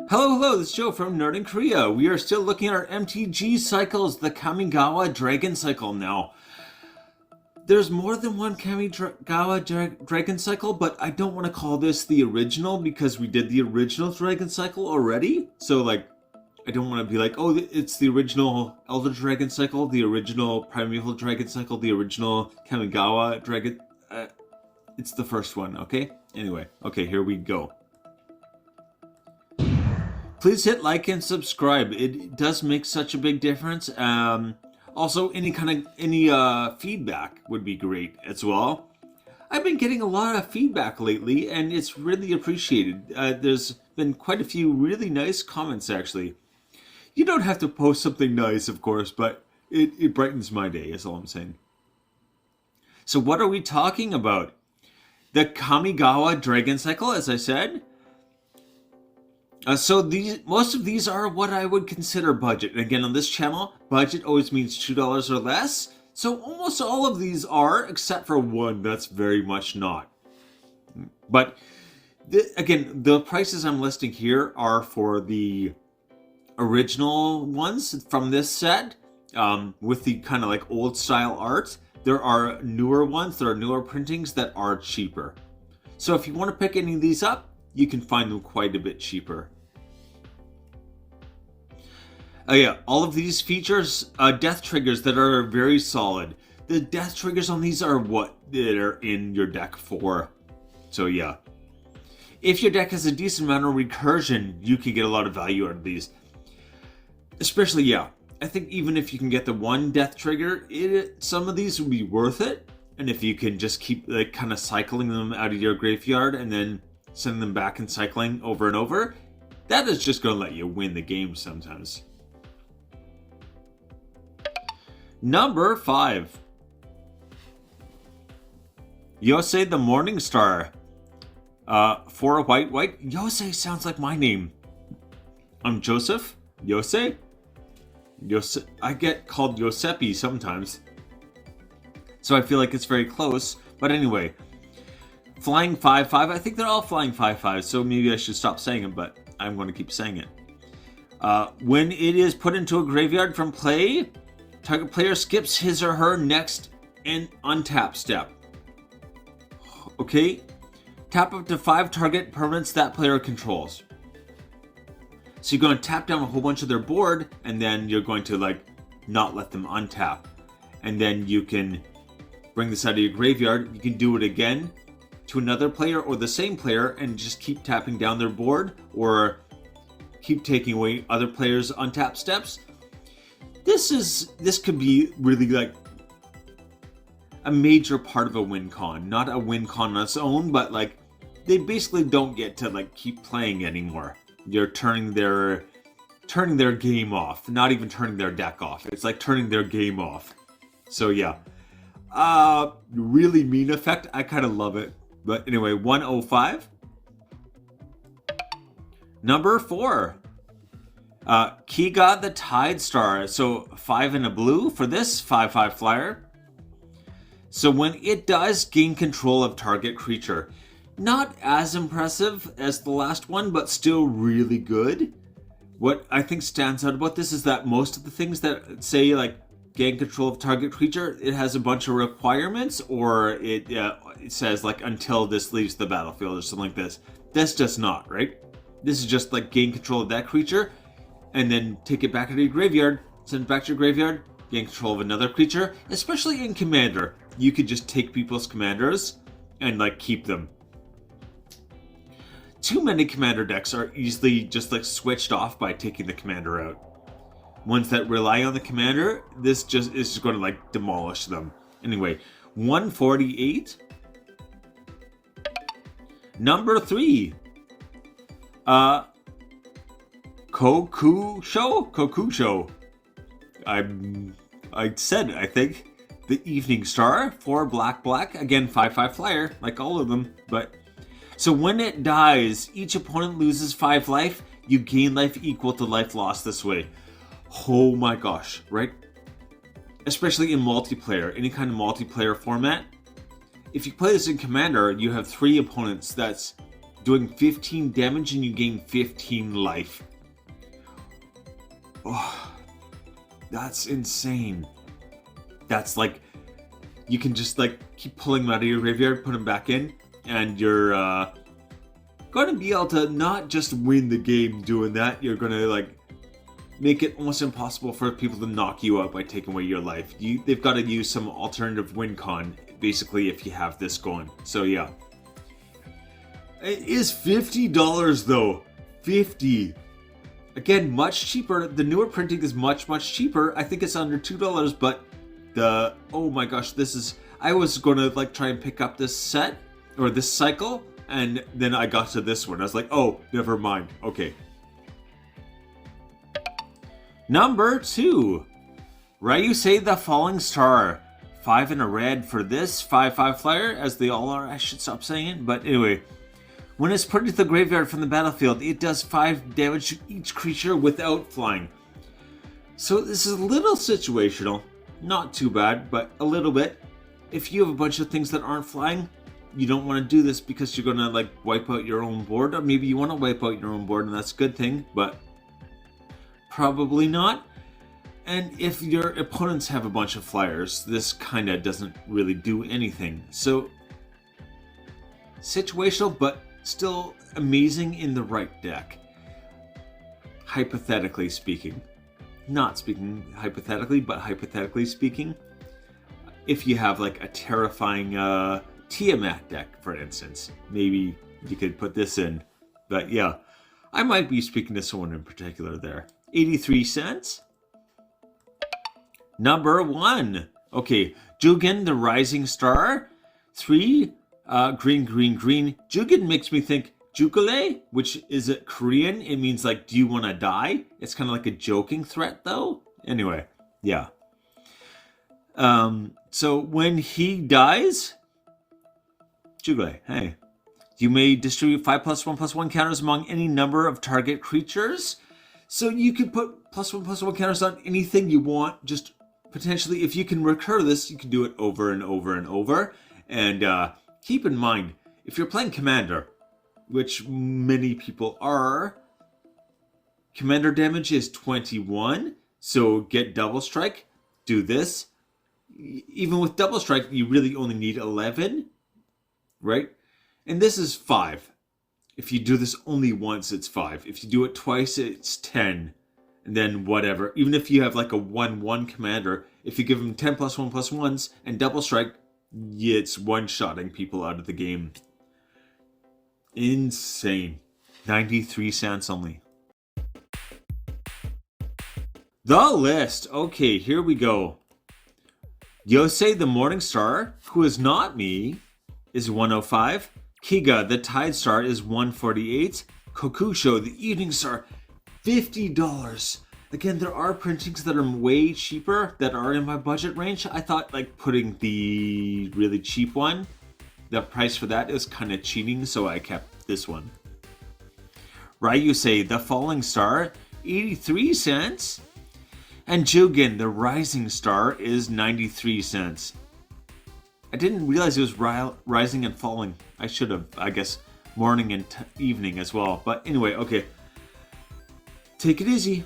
Hello, this is Joe from Nerd in Korea. We are still looking at our MTG cycles, the Kamigawa Dragon Cycle now. There's more than one Kamigawa Dragon Cycle, but I don't want to call this the original because we did the original Dragon Cycle already. So, I don't want to be like, oh, it's the original Elder Dragon Cycle, the original Primeval Dragon Cycle, the original Kamigawa Dragon... it's the first one, okay? Anyway, okay, here we go. Please hit like and subscribe. It does make such a big difference. Also, any feedback would be great as well. I've been getting a lot of feedback lately, and it's really appreciated. There's been quite a few really nice comments, actually. You don't have to post something nice, of course, but it brightens my day, is all I'm saying. So what are we talking about? The Kamigawa Dragon Cycle, as I said. Most of these are what I would consider budget. And again, on this channel, budget always means $2 or less. So almost all of these are, except for one that's very much not. But again, the prices I'm listing here are for the original ones from this set, with the kind of old style art. There are newer ones, there are newer printings that are cheaper. So if you want to pick any of these up, you can find them quite a bit cheaper. Oh yeah, all of these features death triggers that are very solid. The death triggers on these are what they're in your deck for. So yeah. If your deck has a decent amount of recursion, you can get a lot of value out of these. Especially, yeah, I think even if you can get the one death trigger, some of these would be worth it. And if you can just keep kind of cycling them out of your graveyard and then sending them back and cycling over and over, that is just going to let you win the game sometimes. Number 5. Yosei the Morning Star. For a white. Yosei sounds like my name. I'm Joseph. Yosei? I get called Yosepi sometimes. So I feel like it's very close. But anyway. Flying 5/5. I think they're all flying 5/5. So maybe I should stop saying it. But I'm going to keep saying it. When it is put into a graveyard from play, target player skips his or her next and untap step. Okay? Tap up to 5 target permanents that player controls. So you're going to tap down a whole bunch of their board, and then you're going to not let them untap. And then you can bring this out of your graveyard. You can do it again to another player or the same player and just keep tapping down their board or keep taking away other players' untap steps. This could be really a major part of a win con. Not a win con on its own, but they basically don't get to keep playing anymore. You're turning their game off. Not even turning their deck off. It's like turning their game off. So yeah. Really mean effect. I kind of love it. But anyway, 105. Number 4. Kiga the Tide Star. So 5 and a blue for this 5/5 flyer. So when it does gain control of target creature, not as impressive as the last one, but still really good. What I think stands out about this is that most of the things that say gain control of target creature, it has a bunch of requirements, or it says until this leaves the battlefield or something like this. This does not, right? This is just gain control of that creature, and then take it back into your graveyard, send it back to your graveyard, gain control of another creature. Especially in Commander, you could just take people's commanders and keep them. Too many Commander decks are easily just switched off by taking the Commander out. Ones that rely on the Commander, this just is just going to demolish them. Anyway, 148. Number 3. Kokusho. I said, I think. The Evening Star for black. Again, 5/5 flyer, like all of them. But so when it dies, each opponent loses 5 life. You gain life equal to life lost this way. Oh my gosh, right? Especially in multiplayer, any kind of multiplayer format. If you play this in Commander, you have 3 opponents. That's doing 15 damage and you gain 15 life. Oh, that's insane. That's like, you can just like keep pulling them out of your graveyard, put them back in, and you're going to be able to not just win the game doing that, you're going to like make it almost impossible for people to knock you out by taking away your life. They've got to use some alternative win con, basically, if you have this going. So yeah. It is $50 though. 50. Again, much cheaper. The newer printing is much, much cheaper. I think it's under $2, but oh my gosh, I was going to like try and pick up this set, or this cycle, and then I got to this one. I was like, oh, never mind. Okay. Number 2. Ryusei the Falling Star. 5 and a red for this 5/5 flyer, as they all are. I should stop saying it, but anyway. When it's put into the graveyard from the battlefield, it does 5 damage to each creature without flying. So this is a little situational. Not too bad, but a little bit. If you have a bunch of things that aren't flying, you don't want to do this because you're going to like wipe out your own board. Or maybe you want to wipe out your own board, and that's a good thing, but probably not. And if your opponents have a bunch of flyers, this kind of doesn't really do anything. So, situational, but still amazing in the right deck. Hypothetically speaking. Not speaking hypothetically, but hypothetically speaking. If you have like a terrifying Tiamat deck, for instance, maybe you could put this in. But yeah, I might be speaking to someone in particular there. 83 cents. Number 1. Okay, Jugen the Rising Star. 3, green, green, green. Jugen makes me think Jukale, which is it Korean. It means like, do you want to die? It's kind of like a joking threat though. Anyway, yeah. So when he dies, Jukale, hey. You may distribute 5+1/+1 counters among any number of target creatures. So you can put +1/+1 counters on anything you want. Just potentially, if you can recur this, you can do it over and over and over. And keep in mind, if you're playing Commander, which many people are, Commander damage is 21. So get Double Strike, do this. Even with Double Strike, you really only need 11, right? And this is 5. If you do this only once, it's 5. If you do it twice, it's 10. And then whatever. Even if you have like a 1/1 commander, if you give them 10+1/+1s and Double Strike, it's one-shotting people out of the game. Insane. 93 cents only. The list. Okay, here we go. Yosei the Morning Star, who is not me, is 105. Kiga the Tide Star is 148. Kokusho the Evening Star, $50. Again, there are printings that are way cheaper that are in my budget range. I thought like putting the really cheap one, the price for that is kind of cheating, so I kept this one. Ryusei the Falling Star, 83 cents. And Jugen the Rising Star is 93 cents. I didn't realize it was rising and falling. I should have, I guess, morning and evening as well. But anyway, okay. Take it easy.